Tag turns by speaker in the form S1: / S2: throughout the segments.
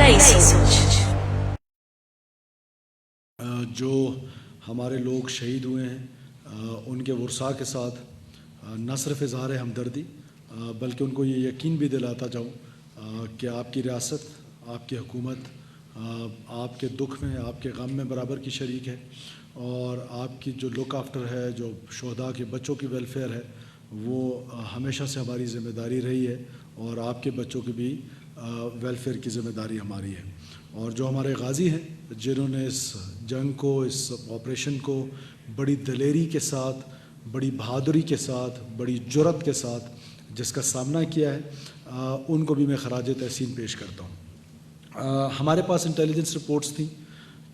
S1: نئی سوچ۔
S2: جو ہمارے لوگ شہید ہوئے ہیں ان کے ورثاء کے ساتھ نہ صرف اظہار ہمدردی بلکہ ان کو یہ یقین بھی دلاتا جاؤں کہ آپ کی ریاست، آپ کی حکومت آپ کے دکھ میں، آپ کے غم میں برابر کی شریک ہے، اور آپ کی جو لک آفٹر ہے، جو شہداء کے بچوں کی ویلفیئر ہے، وہ ہمیشہ سے ہماری ذمہ داری رہی ہے، اور آپ کے بچوں کی بھی ویلفیئر کی ذمہ داری ہماری ہے۔ اور جو ہمارے غازی ہیں جنہوں نے اس جنگ کو، اس آپریشن کو بڑی دلیری کے ساتھ، بڑی بہادری کے ساتھ، بڑی جرأت کے ساتھ جس کا سامنا کیا ہے، ان کو بھی میں خراج تحسین پیش کرتا ہوں۔ ہمارے پاس انٹیلیجنس رپورٹس تھیں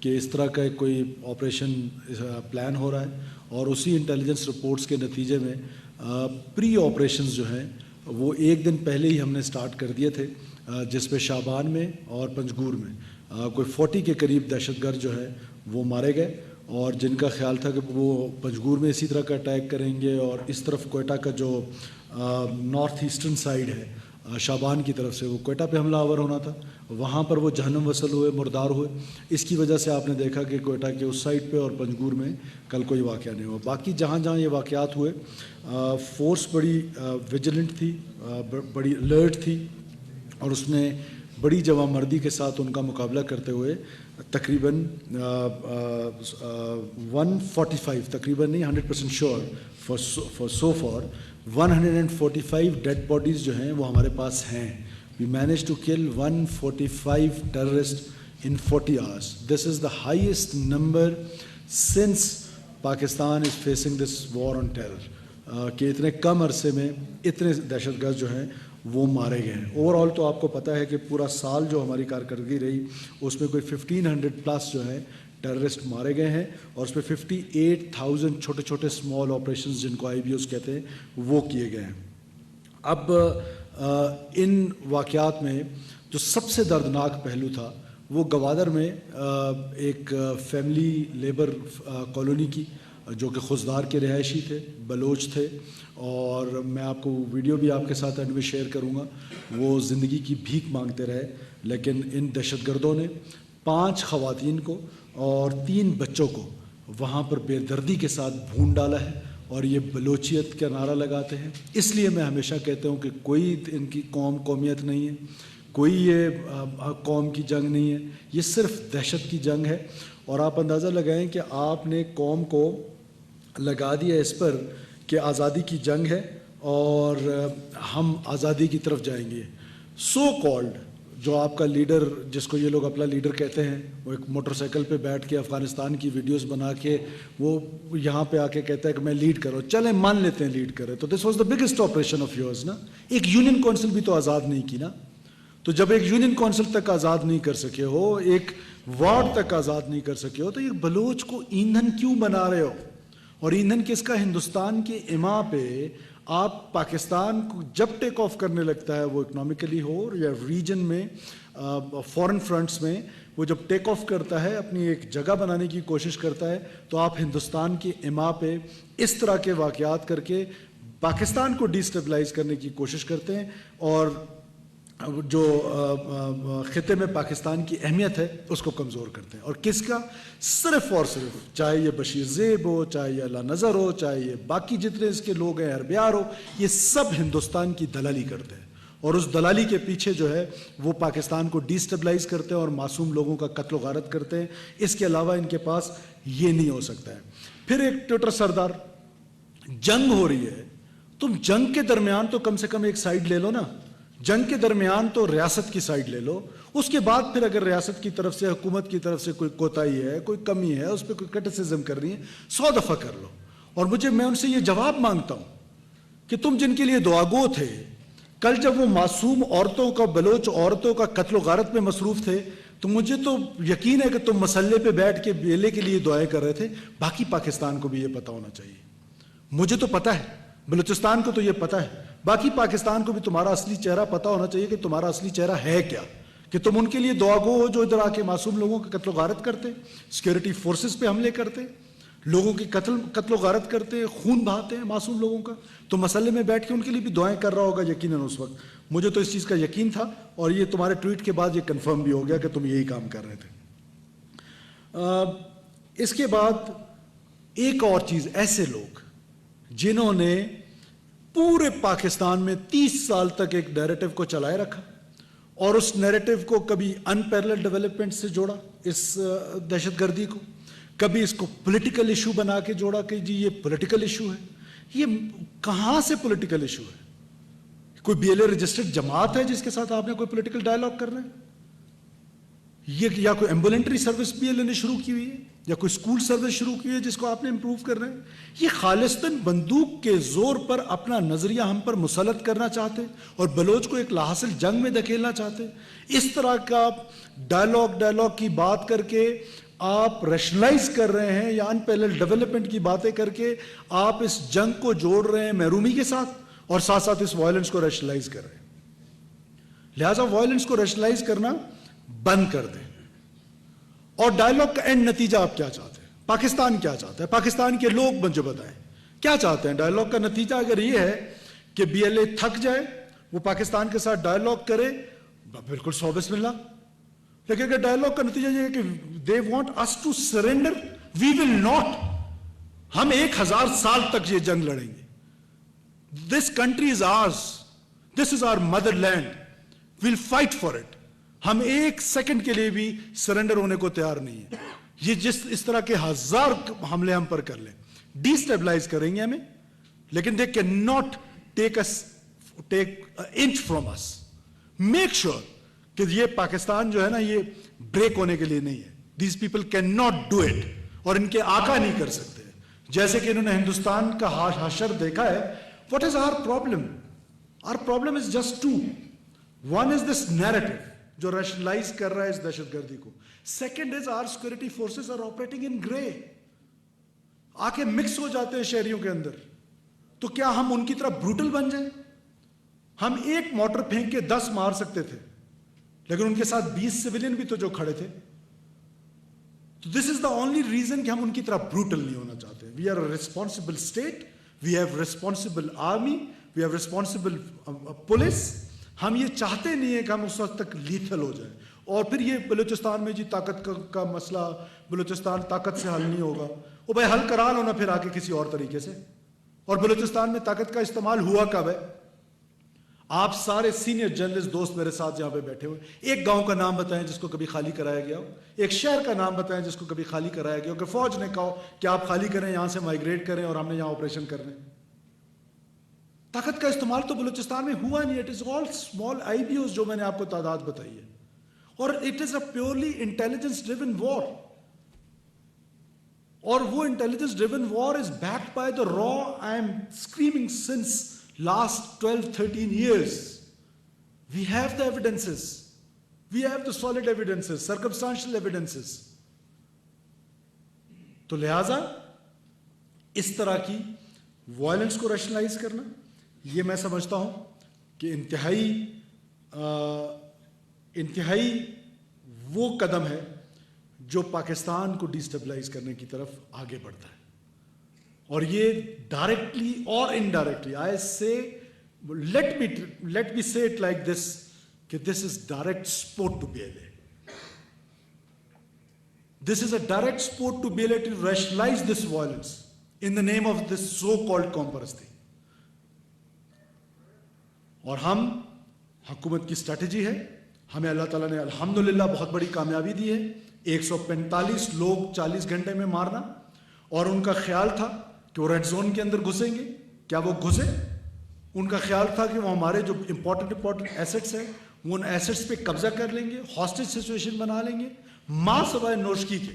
S2: کہ اس طرح کا کوئی آپریشن پلان ہو رہا ہے، اور اسی انٹیلیجنس رپورٹس کے نتیجے میں پری آپریشنز جو ہیں وہ ایک دن پہلے ہی ہم نے سٹارٹ کر دیے تھے، جس پہ شابان میں اور پنجگور میں کوئی 40 کے قریب دہشت گرد جو ہے وہ مارے گئے، اور جن کا خیال تھا کہ وہ پنجگور میں اسی طرح کا اٹیک کریں گے، اور اس طرف کوئٹہ کا جو نارتھ ایسٹرن سائیڈ ہے شابان کی طرف سے وہ کوئٹہ پہ حملہ آور ہونا تھا، وہاں پر وہ جہنم وصل ہوئے، مردار ہوئے۔ اس کی وجہ سے آپ نے دیکھا کہ کوئٹہ کے اس سائڈ پہ اور پنجگور میں کل کوئی واقعہ نہیں ہوا۔ باقی جہاں جہاں یہ واقعات ہوئے فورس بڑی ویجیلنٹ تھی، بڑی الرٹ تھی، اور اس نے بڑی جوانمردی کے ساتھ ان کا مقابلہ کرتے ہوئے تقریباً 145 تقریباً نہیں 100% شیور فار 145 ڈیڈ باڈیز جو ہیں وہ ہمارے پاس ہیں۔ وی manage to kill 145 terrorist in 40 hours. This is the highest number since Pakistan is facing this war on terror. کہ اتنے کم عرصے میں اتنے دہشت گرد جو ہیں وہ مارے گئے ہیں۔ اوور آل تو آپ کو پتہ ہے کہ پورا سال جو ہماری کارکردگی رہی اس میں کوئی 1500 پلس جو ہیں ٹیررسٹ مارے گئے ہیں، اور اس پہ 58,000 چھوٹے چھوٹے اسمال آپریشنز جن کو IBOs کہتے ہیں وہ کیے گئے ہیں۔ اب ان واقعات میں جو سب سے دردناک پہلو تھا وہ گوادر میں ایک فیملی لیبر کالونی کی، جو کہ خضدار کے رہائشی تھے، بلوچ تھے، اور میں آپ کو ویڈیو بھی آپ کے ساتھ اینڈ میں شیئر کروں گا۔ وہ زندگی کی بھیک مانگتے رہے، لیکن ان دہشت گردوں نے 5 خواتین کو اور 3 بچوں کو وہاں پر بے دردی کے ساتھ بھون ڈالا ہے، اور یہ بلوچیت کا نعرہ لگاتے ہیں۔ اس لیے میں ہمیشہ کہتا ہوں کہ کوئی ان کی قومیت نہیں ہے، کوئی یہ قوم کی جنگ نہیں ہے، یہ صرف دہشت کی جنگ ہے۔ اور آپ اندازہ لگائیں کہ آپ نے قوم کو لگا دیا اس پر کہ آزادی کی جنگ ہے اور ہم آزادی کی طرف جائیں گے۔ سو کالڈ جو آپ کا لیڈر، جس کو یہ لوگ اپنا لیڈر کہتے ہیں، وہ ایک موٹر سائیکل پہ بیٹھ کے افغانستان کی ویڈیوز بنا کے وہ یہاں پہ آ کے کہتا ہے کہ میں لیڈ کروں، چلیں مان لیتے ہیں لیڈ کرے، تو this was the biggest operation of yours نا۔ ایک یونین کونسل بھی تو آزاد نہیں کی نا، تو جب ایک یونین کونسل تک آزاد نہیں کر سکے ہو، ایک وارڈ تک آزاد نہیں کر سکے ہو، تو یہ بلوچ کو ایندھن کیوں بنا رہے ہو؟ اور ایندھن کس کا؟ ہندوستان کے اما پہ آپ پاکستان کو جب ٹیک آف کرنے لگتا ہے، وہ اکنامکلی ہو یا ریجن میں فورن فرنٹس میں، وہ جب ٹیک آف کرتا ہے، اپنی ایک جگہ بنانے کی کوشش کرتا ہے، تو آپ ہندوستان کے اما پہ اس طرح کے واقعات کر کے پاکستان کو ڈیسٹیبلائز کرنے کی کوشش کرتے ہیں، اور جو خطے میں پاکستان کی اہمیت ہے اس کو کمزور کرتے ہیں۔ اور کس کا؟ صرف اور صرف، چاہے یہ بشیر زیب ہو، چاہے یہ اللہ نظر ہو، چاہے یہ باقی جتنے اس کے لوگ ہیں، اربیار ہو، یہ سب ہندوستان کی دلالی کرتے ہیں، اور اس دلالی کے پیچھے جو ہے وہ پاکستان کو ڈیسٹیبلائز کرتے ہیں اور معصوم لوگوں کا قتل و غارت کرتے ہیں۔ اس کے علاوہ ان کے پاس یہ نہیں ہو سکتا ہے۔ پھر ایک ٹویٹر سردار، جنگ ہو رہی ہے، تم جنگ کے درمیان تو کم سے کم ایک سائیڈ لے لو نا، جنگ کے درمیان تو ریاست کی سائیڈ لے لو، اس کے بعد پھر اگر ریاست کی طرف سے، حکومت کی طرف سے کوئی کوتاہی ہے، کوئی کمی ہے، اس پہ کوئی کرٹیسزم کر رہی ہے، 100 دفعہ کر لو۔ اور میں ان سے یہ جواب مانگتا ہوں کہ تم جن کے لیے دعاگو تھے، کل جب وہ معصوم عورتوں کا، بلوچ عورتوں کا قتل و غارت میں مصروف تھے، تو مجھے تو یقین ہے کہ تم مسلے پہ بیٹھ کے بیلے کے لیے دعائیں کر رہے تھے۔ باقی پاکستان کو بھی یہ پتہ ہونا چاہیے، مجھے تو پتہ ہے، بلوچستان کو تو یہ پتہ ہے، باقی پاکستان کو بھی تمہارا اصلی چہرہ پتہ ہونا چاہیے کہ تمہارا اصلی چہرہ ہے کیا، کہ تم ان کے لیے دعاگو ہو جو ادھر آ کے معصوم لوگوں کا قتل و غارت کرتے، سیکیورٹی فورسز پہ حملے کرتے، لوگوں کی قتل و غارت کرتے ہیں, خون بہاتے ہیں معصوم لوگوں کا, تو مسئلے میں بیٹھ کے ان کے لیے بھی دعائیں کر رہا ہوگا یقیناً اس وقت. مجھے تو اس چیز کا یقین تھا, اور یہ تمہارے ٹویٹ کے بعد یہ کنفرم بھی ہو گیا کہ تم یہی کام کر رہے تھے. اس کے بعد ایک اور چیز, ایسے لوگ جنہوں نے پورے پاکستان میں 30 سال تک ایک نیریٹو کو چلائے رکھا, اور اس نیریٹو کو کبھی ان پیرلل ڈیولپمنٹ سے جوڑا, اس دہشت گردی کو, کبھی اس کو پولیٹیکل ایشو بنا کے جوڑا کہ جی یہ پولیٹیکل ایشو ہے. یہ کہاں سے پولیٹیکل ایشو ہے؟ کوئی بی ایل اے رجسٹرڈ جماعت ہے جس کے ساتھ آپ نے کوئی پولیٹیکل ڈائلاگ کرنا ہے؟ یہ یا کوئی ایمبولینٹری سروس بی ایل اے نے شروع کی ہوئی ہے, یا کوئی اسکول سروس شروع کی ہوئی ہے جس کو آپ نے امپروو کرنا ہے؟ یہ خالصتاً بندوق کے زور پر اپنا نظریہ ہم پر مسلط کرنا چاہتے اور بلوچ کو ایک لاحاصل جنگ میں دھکیلنا چاہتے. اس طرح کا ڈائلاگ کی بات کر کے آپ ریشنلائز کر رہے ہیں, یا ان پیرلل ڈیولپمنٹ کی باتیں کر کے آپ اس جنگ کو جوڑ رہے ہیں محرومی کے ساتھ, اور ساتھ ساتھ اس وائلنس کو ریشنلائز کر رہے ہیں. لہٰذا وائلنس کو ریشنلائز کرنا بند کر دیں. اور ڈائلاگ کا اینڈ نتیجہ آپ کیا چاہتے ہیں؟ پاکستان کیا چاہتا ہے؟ پاکستان کے لوگ مجھے بتائیں کیا چاہتے ہیں؟ ڈائلاگ کا نتیجہ اگر یہ ہے کہ بی ایل اے تھک جائے, وہ پاکستان کے ساتھ ڈائلاگ کرے, بالکل 100 بسم اللہ. لیکن اگر ڈائلاگ کا نتیجہ یہ ہے کہ they want us to surrender, we will not. ہم 1000 سال تک یہ جنگ لڑیں گے. This country is ours. This is our motherland. We'll fight for it. ہم 1 سیکنڈ کے لیے بھی سرنڈر ہونے کو تیار نہیں ہیں. یہ اس طرح کے 1000 حملے ہم پر کر لیں, ڈی اسٹیبلائز کریں گے ہمیں, لیکن they cannot take an inch from us. Make sure کہ یہ پاکستان جو ہے نا یہ بریک ہونے کے لیے نہیں ہے. These people cannot do it, اور ان کے آقا نہیں کر سکتے. جیسے کہ انہوں نے ہندوستان کا حشر دیکھا ہے. What is our problem? Our problem is just two. One is this narrative جو ریشنلائز کر رہا ہے اس دہشت گردی کو. Second is our security forces are operating in grey. آ کے مکس ہو جاتے ہیں شہریوں کے اندر. تو کیا ہم ان کی طرح بروٹل بن جائیں؟ ہم ایک موٹر پھینک کے 10 مار سکتے تھے, لیکن ان کے ساتھ 20 سویلین بھی تو جو کھڑے تھے. تو دس از دا اونلی ریزن کہ ہم ان کی طرح بروٹل نہیں ہونا چاہتے. We are a responsible state, we have responsible army, we have responsible police. ہم یہ چاہتے نہیں ہیں کہ ہم اس وقت تک لیتھل ہو جائیں. اور پھر یہ بلوچستان میں جی طاقت کا مسئلہ, بلوچستان طاقت سے حل نہیں ہوگا. وہ بھائی حل کرا لو نا پھر آگے کسی اور طریقے سے. اور بلوچستان میں طاقت کا استعمال ہوا کب ہے؟ آپ سارے سینئر جرنلسٹ دوست میرے ساتھ یہاں پہ بیٹھے ہوئے, ایک گاؤں کا نام بتائیں جس کو کبھی خالی کرایا گیا ہو, ایک شہر کا نام بتائیں جس کو کبھی خالی کرایا گیا ہو, کہ فوج نے کہا کہ آپ خالی کریں, یہاں سے مائگریٹ کریں اور ہم نے یہاں آپریشن کرنے. طاقت کا استعمال تو بلوچستان میں ہوا نہیں. It is all small I B Os جو میں نے آپ کو تعداد بتائی ہے, اور it is a purely intelligence driven war. اور وہ intelligence driven war is backed by the را. I am screaming since last 12-13 years. We have the evidences. We have the solid evidences, circumstantial evidences. تو لہذا اس طرح کی violence کو rationalise کرنا, یہ میں سمجھتا ہوں کہ انتہائی وہ قدم ہے جو پاکستان کو ڈیسٹیبلائز کرنے کی طرف آگے بڑھتا ہے. اور یہ ڈائریکٹلی اور انڈائریکٹلی, آئی سے لیٹ می سے اٹ لائک دس, کہ this is direct support to B L A. This is a direct support to B L A to rationalize this violence in the name of this so called قوم پرستی. اور ہم, حکومت کی strategy ہے, ہمیں اللہ تعالیٰ نے الحمدللہ بہت بڑی کامیابی دی ہے. 145 لوگ 40 گھنٹے میں مارنا, اور ان کا خیال تھا کہ وہ ریڈ زون کے اندر گھسیں گے. کیا وہ گھسے؟ ان کا خیال تھا کہ وہ ہمارے جو امپورٹنٹ ایسٹس ہیں وہ ان ایسٹس پہ قبضہ کر لیں گے, ہاسٹیج سچویشن بنا لیں گے, ماں سوائے نوشکی کے,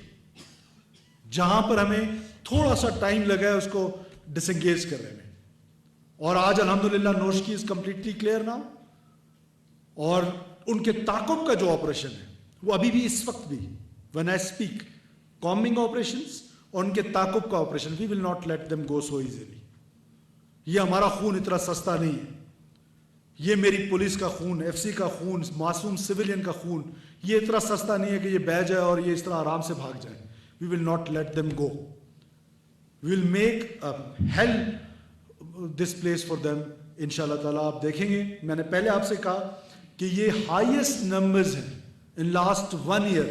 S2: جہاں پر ہمیں تھوڑا سا ٹائم لگا ہے اس کو ڈس انگیج کرنے میں. اور آج الحمدللہ Noshki is completely clear now. اور ان کے تعاقب کا جو آپریشن ہے وہ ابھی بھی اس وقت بھی, when I speak, combing operations اور ان کے تعاقب کا operation, we will not let them go so easily. یہ ہمارا خون اتنا سستا نہیں ہے. یہ میری پولیس کا خون, ایف سی کا خون, معصوم سویلین کا خون, یہ اتنا سستا نہیں ہے کہ یہ بہ جائے اور یہ اس طرح آرام سے بھاگ جائے. We will not let them go. we'll make hell this place for them انشاءاللہ تعالیٰ. آپ دیکھیں گے, میں نے پہلے آپ سے کہا کہ یہ ہائیسٹ نمبرز ہیں in last 1 year.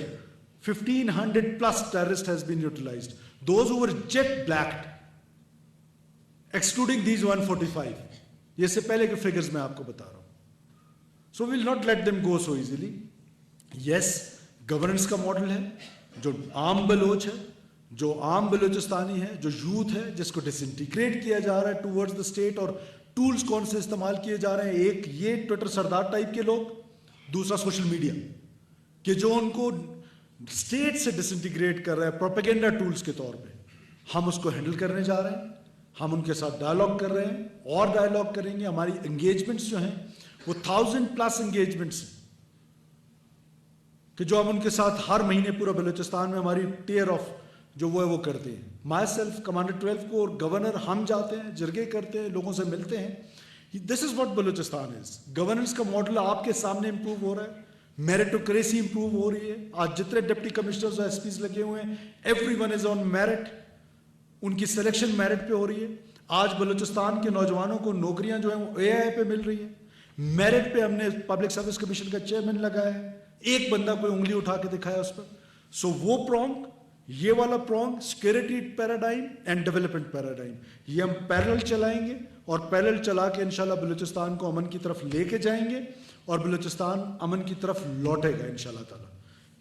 S2: 1500 plus terrorist has been utilized. Those who were jet blacked, excluding these 145. یہ اس سے پہلے کے فگرز میں آپ کو بتا رہا ہوں. So we'll not let them go so easily. Yes, governance کا ماڈل ہے جو عام بلوچ ہے, جو عام بلوچستانی ہے, جو یوتھ ہے, جس کو ڈس انٹیگریٹ کیا جا رہا ہے ٹوورڈز دا اسٹیٹ. اور ٹولز کون سے استعمال کیے جا رہے ہیں؟ ایک یہ ٹویٹر سردار ٹائپ کے لوگ, دوسرا سوشل میڈیا کہ جو ان کو اسٹیٹ سے ڈس انٹیگریٹ کر رہا ہے پروپیگنڈا ٹولز کے طور پہ. ہم اس کو ہینڈل کرنے جا رہے ہیں, ہم ان کے ساتھ ڈائلاگ کر رہے ہیں اور ڈائلاگ کریں گے. ہماری انگیجمنٹس جو ہیں وہ 1000+ انگیجمنٹس ہیں کہ جو ہم ان کے ساتھ ہر مہینے پورا بلوچستان میں ہماری ٹیئر آف جو وہ ہے وہ کرتے ہیں. مائی سیلف کمانڈر 12 کو اور گورنر ہم جاتے ہیں, جرگے کرتے ہیں, لوگوں سے ملتے ہیں. This is what Balochistan is. Governance کا ماڈل آپ کے سامنے امپروو ہو رہا ہے, میرٹوکریسی امپروو ہو رہی ہے. آج جتنے ڈپٹی کمشنرز اور ایس پیز لگے ہوئے ہیں, every one is on merit. ان کی سلیکشن میرٹ پہ ہو رہی ہے. آج بلوچستان کے نوجوانوں کو نوکریاں جو ہیں وہ اے آئی پہ مل رہی ہیں. میرٹ پہ ہم نے پبلک سروس کمیشن کا چیئرمین لگایا ہے, ایک بندہ کوئی انگلی اٹھا کے دکھایا اس پر. سو وہ پرونگ, یہ والا prong, security paradigm and development paradigm, یہ ہم پیرل چلائیں گے اور پیرل چلا کے انشاءاللہ بلوچستان کو امن کی طرف لے کے جائیں گے اور بلوچستان امن کی طرف لوٹے گا انشاءاللہ تعالیٰ.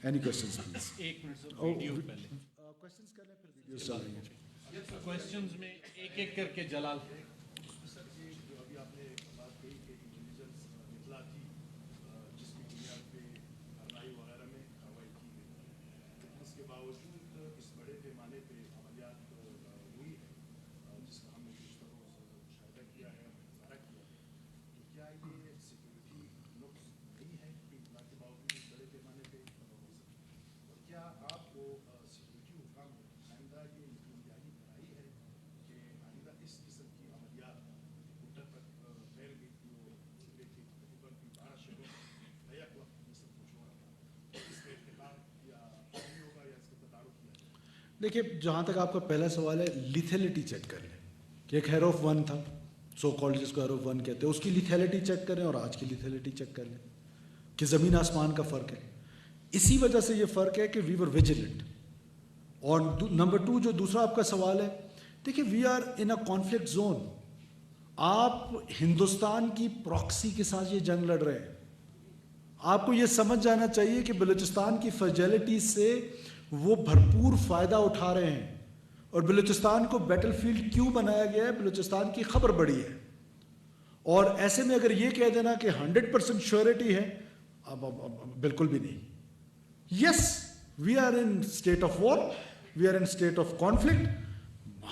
S2: Any questions please?
S1: ایک منٹ سر, ویڈیو پہلے
S2: کوشچنز کر لیں پھر ویڈیوز ڈالیں گے.
S1: کوشچنز میں ایک ایک کر کے جلال.
S2: دیکھیے, جہاں تک آپ کا پہلا سوال ہے, لیتھیلٹی چیک کر لیں کہ ایک ہیرو آف 1 تھا, سو کالڈ جس کو ہیرو آف 1 کہتے ہیں, اس کی لیتھیلٹی چیک کریں اور آج کی لیتھیلٹی چیک کر لیں کہ زمین آسمان کا فرق ہے. اسی وجہ سے یہ فرق ہے کہ وی ور ویجیلنٹ. اور نمبر 2 جو دوسرا آپ کا سوال ہے, دیکھیے we are in a conflict zone. آپ ہندوستان کی پراکسی کے ساتھ یہ جنگ لڑ رہے ہیں. آپ کو یہ سمجھ جانا چاہیے کہ بلوچستان کی فرجیلٹی سے وہ بھرپور فائدہ اٹھا رہے ہیں. اور بلوچستان کو بیٹل فیلڈ کیوں بنایا گیا ہے؟ بلوچستان کی خبر بڑی ہے. اور ایسے میں اگر یہ کہہ دینا کہ 100% شیورٹی ہے, اب بالکل بھی نہیں. Yes, we are in state of war, we are in state of conflict.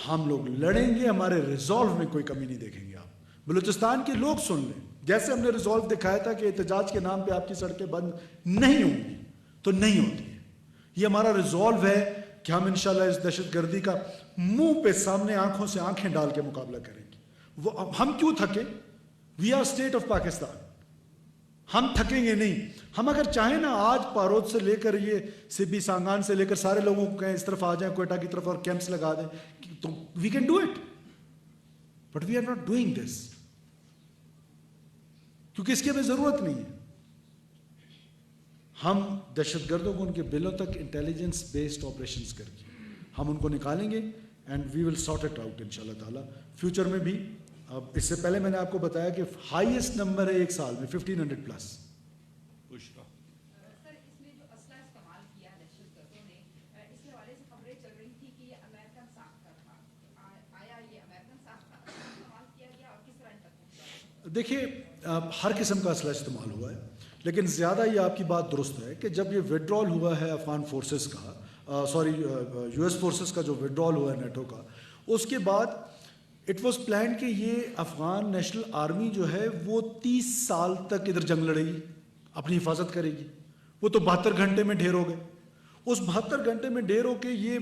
S2: ہم لوگ لڑیں گے, ہمارے ریزالو میں کوئی کمی نہیں دیکھیں گے آپ. بلوچستان کے لوگ سن لیں, جیسے ہم نے ریزالو دکھایا تھا کہ احتجاج کے نام پہ آپ کی سڑکیں بند نہیں ہوں گی, تو نہیں ہوتی. یہ ہمارا ریزالو ہے کہ ہم انشاءاللہ اس دہشت گردی کا منہ پہ سامنے آنکھوں سے آنکھیں ڈال کے مقابلہ کریں گے. وہ ہم کیوں تھکیں؟ We are state of Pakistan. ہم تھکیں گے نہیں. ہم اگر چاہیں نا, آج پارود سے لے کر یہ سبی سانگان سے لے کر سارے لوگوں کو کہیں اس طرف آ جائیں, کوئٹہ کی طرف, اور کیمپس لگا دیں, تو we can do it. But we are not doing this, کیونکہ اس کی ہمیں ضرورت نہیں ہے. ہم دہشت گردوں کو ان کے بلوں تک انٹیلیجنس بیسڈ آپریشنز کر کے ہم ان کو نکالیں گے, and we will sort it out انشاءاللہ تعالیٰ فیوچر میں بھی. اب اس سے پہلے میں نے آپ کو بتایا کہ ہائیسٹ نمبر ہے ایک سال میں 1500+.
S3: سر, اس میں جو اسلحہ استعمال کیا دہشت گردوں نے, اس حوالے سے خبریں چل رہی تھی کہ یہ امریکن ساخت کا تھا. آیا یہ امریکن ساخت کا استعمال کیا گیا اور کس طرح ان تک پہنچا؟
S2: دیکھیے, ہر قسم کا اسلحہ استعمال ہوا ہے, لیکن زیادہ یہ آپ کی بات درست ہے کہ جب یہ وڈرال ہوا ہے افغان فورسز کا, یو ایس فورسز کا جو وڈرال ہوا ہے نیٹو کا, اس کے بعد اٹ واز پلان کہ یہ افغان نیشنل آرمی جو ہے وہ 30 سال تک ادھر جنگ لڑے گی, اپنی حفاظت کرے گی. وہ تو 72 گھنٹے میں ڈھیر ہو گئے. اس 72 گھنٹے میں ڈھیر ہو کے یہ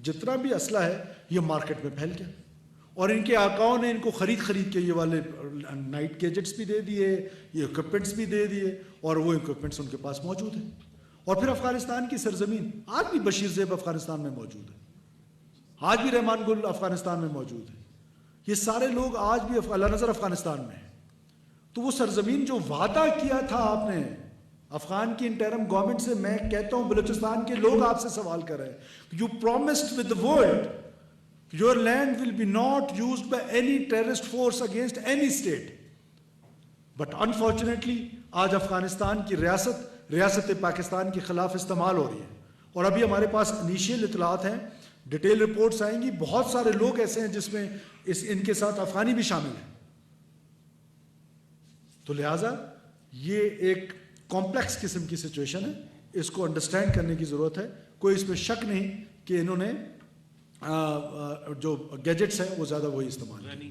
S2: جتنا بھی اسلحہ ہے یہ مارکیٹ میں پھیل گیا, اور ان کے آقاؤں نے ان کو خرید کے یہ والے نائٹ گیجٹس بھی دے دیے, یہ اکوپمنٹس بھی دے دیے, اور وہ اکوپمنٹس ان کے پاس موجود ہیں. اور پھر افغانستان کی سرزمین آج بھی بشیر زیب افغانستان میں موجود ہے. آج بھی رحمان گل افغانستان میں موجود ہے. یہ سارے لوگ آج بھی اللہ نظر افغانستان میں ہیں. تو وہ سرزمین جو وعدہ کیا تھا آپ نے افغان کی انٹرم گورنمنٹ سے, میں کہتا ہوں بلوچستان کے لوگ آپ سے سوال کر رہے ہیں, you promised with the world your land will be not used by any terrorist force against any state. But unfortunately آج افغانستان کی ریاست پاکستان کے خلاف استعمال ہو رہی ہے. اور ابھی ہمارے پاس انیشیل اطلاعات ہیں, ڈیٹیل رپورٹس آئیں گی, بہت سارے لوگ ایسے ہیں جس میں ان کے ساتھ افغانی بھی شامل ہیں. تو لہٰذا یہ ایک کمپلیکس قسم کی سچویشن ہے, اس کو انڈرسٹینڈ کرنے کی ضرورت ہے. کوئی اس میں شک نہیں کہ انہوں نے جو گیجٹس ہیں وہ زیادہ وہی استعمال
S1: رانی